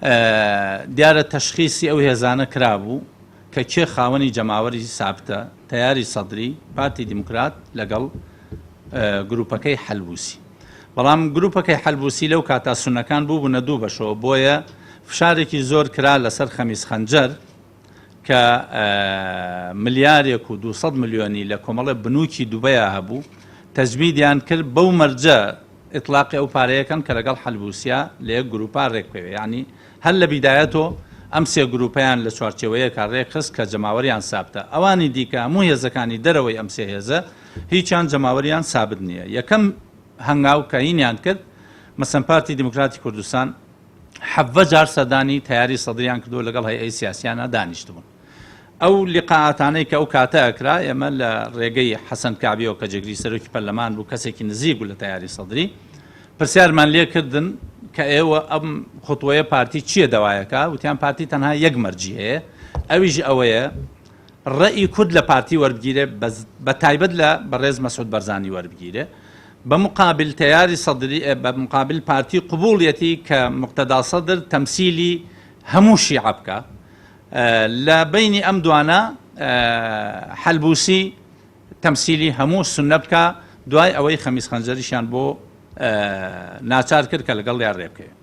دیارە تەشخیصی ئەو هێزانە کرابوو کە کێ خاوەنی جەماوەری سابتە تەیاری سەدری پارتی دیموکرات لەگەڵ گروپەکەی حەلبوسی. بەڵام گروپەکەی حەلبوسی لەو کاتا سونەکان بوو بوونە دوو بەشەوە، بۆیە فشارێکی زۆر کرا لەسەر خەمیس خەنجەر کە ملیارێک و 200 ملیۆنی لە کۆمەڵە بنووکی دووبەیە هەبوو، تەجبیدیان کرد بەو مەرجە ئیطلاقی ئەو پارەیەکەن کە لەگەڵ حەلبوسیا لە یەک گروپا ڕێکپێوێ. یعنی هەر لە بیدایەتەوە ئەم سێ گروپیان لە چوارچێوەیەکە ڕێکخست کە جەماوەریان سابتە. ئەوانی دیکە هەموو هێزەکانی دەرەوەی ئەم سێ هێزە هیچیان جەماوەریان سابت نییە. یەکەم هەنگاو کە هینیان کرد مەسەن پارتی دیموکراتی کوردستان 7 جار سەردانی تەیاری سەدریان کردو لەگەڵ هەیئەی سیاسیانە دانیشتبوون. ئەو لیقاعاتانەی کە ئەو کاتە ئەکرا ئێمە لە ڕێگەی حەسەن کابیەوە کە جێگری سەرۆکی پەرلەمان بوو، کەسێکی نزیک بوو لە تەیاری سەدری، پرسیارمان لێکردن کە ئێوە ئەم خوتوەیە پارتی چییە دەوایەکە؟ وتیان پارتی تەنها یەک مەرجی هەیە، ئەویش ئەوەیە ڕێی کورد لە پارتی وەربگیرێ، بە تایبەت لە بەڕێز مەسعود بەرزانی وەربگیرێ، بمقابل تیاری صدری بمقابل پارتی قبولیەتی کە مقتدا صدر تەمسیلی هەموو شیعە بکە. لە بینی ئەم دوانە حەلبوسی تەمسیلی هەموو سونە بکە، دوای ئەوەی خەمیس خەنجەریشیان بۆ ناچار کرد کە لەگەڵ یان ڕێ بکەوێت.